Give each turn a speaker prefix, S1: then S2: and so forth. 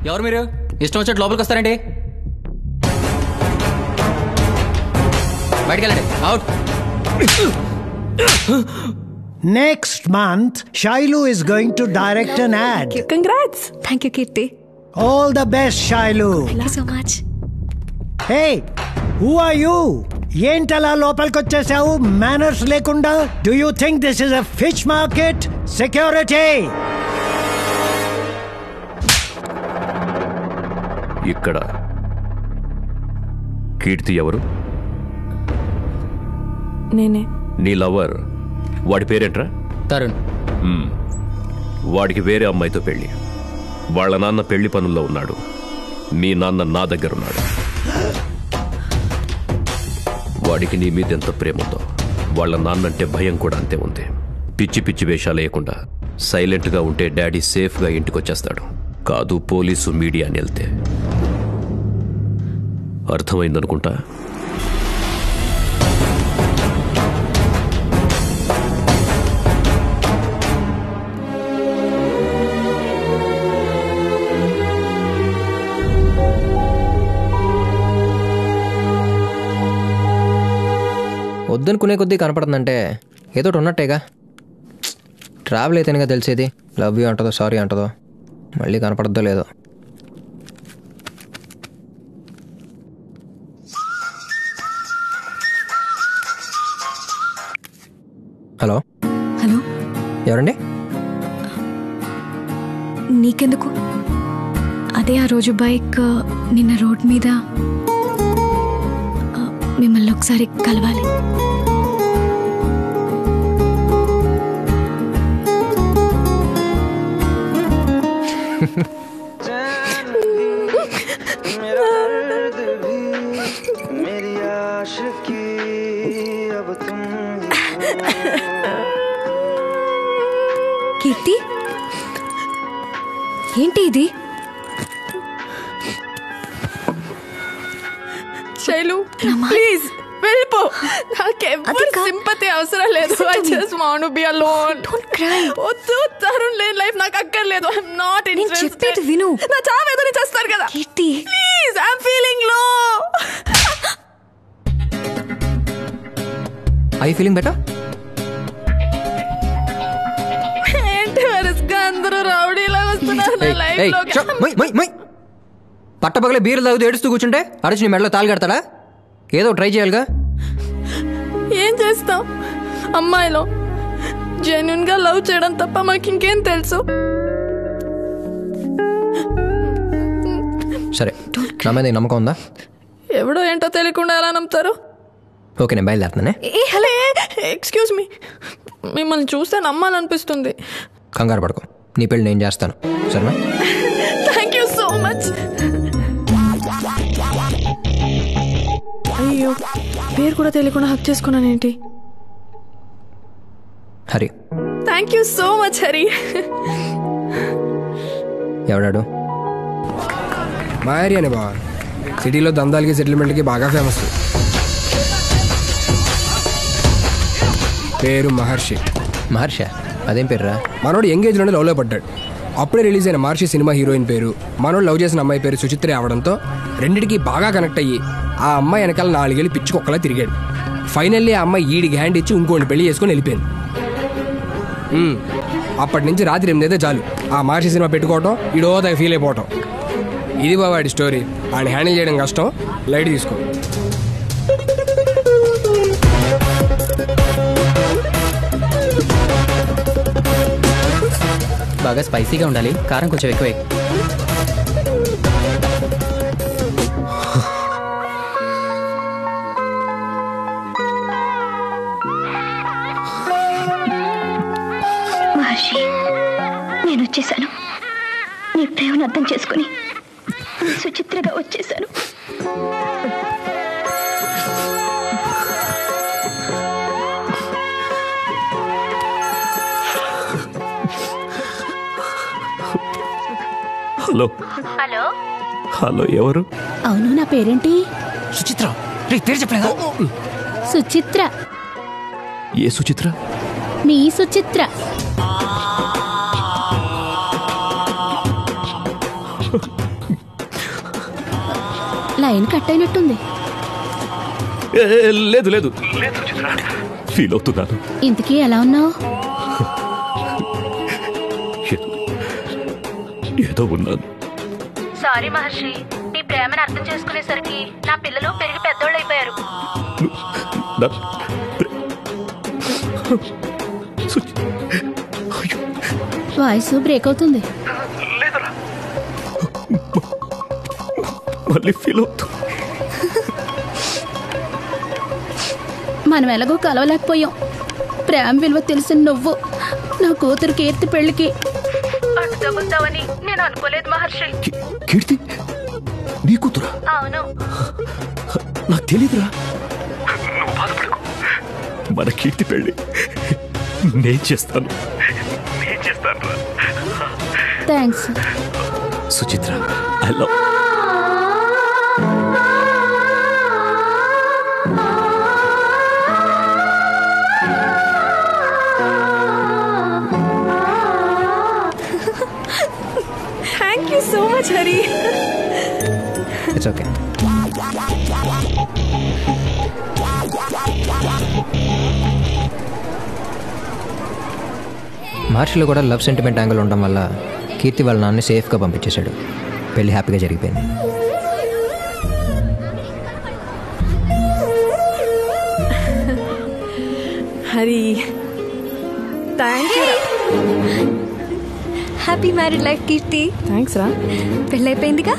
S1: ఎవరు మీరు? ఇష్టం వచ్చినట్టు లోపలికి వస్తారండి. బయటికి వెళ్ళండి. Out.
S2: Next month, Shailu is going to direct an ad.
S3: Congrats. Thank you, Kirti.
S2: All the best, Shailu.
S3: Thank you so much.
S2: Hey, who are you? ఏంటలా లోపలికొచ్చేసావు మేనర్స్ లేకుండా? Do you think this is a fish market? Security!
S4: ఇక్కడ కీర్తి ఎవరు?
S3: నేనే.
S4: నీ lover వాడి పేరేంట్రా?
S1: తరుణ్.
S4: వాడికి వేరే అమ్మాయితో పెళ్లి. వాళ్ళ నాన్న పెళ్లి పనుల్లో ఉన్నాడు. మీ నాన్న నా దగ్గర ఉన్నాడు. వాడికి నీ మీద ఎంత ప్రేమ ఉందో వాళ్ళ నాన్నంటే భయం కూడా అంతే ఉంది. పిచ్చి పిచ్చి వేషాలు వేయకుండా సైలెంట్గా ఉంటే డాడీ సేఫ్గా ఇంటికి వచ్చేస్తాడు. కాదు పోలీసు మీడియా అని వెళ్తే. అర్థమైందనుకుంటా.
S5: వద్దనుకునే కొద్దీ కనపడుతుందంటే ఏదో ఉన్నట్టేగా. ట్రావెల్ అయితేనేగా తెలిసేది. లవ్ యూ అంటదో సారీ అంటదో మళ్ళీ కనపడద్దో లేదో. హలో
S3: హలో,
S5: ఎవరండి?
S3: నీకెందుకు? అదే ఆ రోజు బైక్ నిన్న రోడ్ మీద మిమ్మల్ని ఒకసారి కలవాలి. కీర్తి, ఏంటి ఇది?
S6: శైలు ప్లీజ్ వెళ్ళిపో. నాకెవ్వరు సింపతి అవసరం లేదు. I just want to be alone.
S3: Don't cry.
S6: వద్దు, తరుణ్ లేని లైఫ్ నాకు అక్కర్లేదు. I'm not interested.
S3: నేను చెప్పేది విను.
S6: నా చావేదో నేను చేస్తాను కదా.
S3: కీర్తి
S6: please, I'm feeling low.
S5: Are you feeling better?
S6: ఏంటి వరుసగా అందరూ రౌడీలా వస్తున్నారు నా లైఫ్ లోకి.
S5: పట్టపగలే బీర్లు తాగుతూ ఏడుస్తూ కూర్చుంటే అడిచి నీ మెడలో తాళి కడతాడా? ఏదో ట్రై చేయాలిగా.
S6: ఏం చేస్తాం? అమ్మాయిలో జెన్యూన్ గా లవ్ చేయడం తప్ప మాకు ఇంకేం తెలుసు?
S5: సరే, నా మీద నమ్మకం ఉందా?
S6: ఎవడో ఏంటో తెలియకుండా ఎలా నమ్ముతారు?
S5: ఓకే, నేను బయలుదేరుతానే.
S6: ఎక్స్క్యూజ్ మీ, మిమ్మల్ని చూస్తే నమ్మాలనిపిస్తుంది.
S5: కంగారు పడుకో, నీ పెళ్ళి నేను చేస్తాను. సరేనా?
S6: Thank you so much. అయ్యో, పేరు కూడా తెలియకుండా హక్ చేసుకున్నానేంటి?
S5: Hari.
S6: Thank you so much Hari.
S5: ఎవడాడు?
S7: మా ఏరియానే బావా. సిటీలో దందాలకి సెటిల్మెంట్కి బాగా ఫేమస్. పేరు మహర్షి.
S5: మహర్షి? అదేం పేరురా?
S7: మనోడు ఎంగేజ్లోనే లవ్లో పడ్డాడు. అప్పుడే రిలీజ్ అయిన మహర్షి సినిమా హీరోయిన్ పేరు, మనోడు లవ్ చేసిన అమ్మాయి పేరు సుచిత్ర అవడంతో రెండిటికి బాగా కనెక్ట్ అయ్యి ఆ అమ్మాయి వెనకాల 4 ఏళ్ళు పిచ్చుకొక్కలా తిరిగాడు. ఫైనల్లీ ఆ అమ్మాయి ఈడికి హ్యాండ్ ఇచ్చి ఇంకోటి పెళ్లి చేసుకొని వెళ్ళిపోయింది. అప్పటి నుంచి రాత్రి 8 అయితే చాలు ఆ మహర్షి సినిమా పెట్టుకోవటం, ఈడో దాకా ఫీల్ అయిపోవటం. ఇది బావాడి స్టోరీ. ఆయన హ్యాండిల్ చేయడం కష్టం, లైట్ తీసుకో.
S1: బాగా స్పైసీగా ఉండాలి, కారం కొంచెం ఎక్కువే.
S8: మహర్షి, నేను వచ్చేసాను. నీ ప్రేమను అర్థం చేసుకుని సుచిత్రగా వచ్చేసాను.
S4: హలో
S8: హలో
S4: హలో, ఎవరు?
S8: అవును, నా పేరేంటి?
S1: సుచిత్ర. పేరు చెప్పలేదా?
S8: సుచిత్ర.
S4: ఏ సుచిత్ర?
S8: మీ సుచిత్ర. లైన్ కట్ అయినట్టుంది.
S4: లేదు లేదు ఫీల్ అవుతున్నాను.
S8: ఇంతకీ ఎలా ఉన్నావు?
S4: ఏదో ఉన్నాను.
S8: సారీ మహర్షి, నీ ప్రేమను అర్థం చేసుకునేసరికి నా పిల్లలు పెరిగి పెద్దోళ్ళు అయిపోయారు. వాయిస్ బ్రేక్ అవుతుంది.
S4: మళ్ళీ ఫీల్ అవుతుంది.
S8: మనం ఎలాగో కలవలేకపోయాం. ప్రేమ విలువ తెలిసిన నువ్వు నా కూతురు కీర్తి పెళ్లికి అటు తగ్గుతావని నేను అనుకోలేదు మహర్షి.
S4: కీర్తి నీ కూతురా?
S8: అవును.
S4: నాకు తెలీదురా. మన కీర్తి పెళ్లి నేను చేస్తాను.
S8: Thanks
S4: Suchitra. I love.
S6: Thank you so much Hari.
S5: It's okay. మహర్షిలో కూడా లవ్ సెంటిమెంట్ యాంగిల్ ఉండడం వల్ల కీర్తి వాళ్ళ నాన్ని సేఫ్గా పంపించేశాడు. పెళ్లి హ్యాపీగా జరిగిపోయింది.
S6: Hari thank you.
S3: Happy married life Keerthi.
S6: Thanks రా.
S3: పెళ్ళైపోయిందిగా.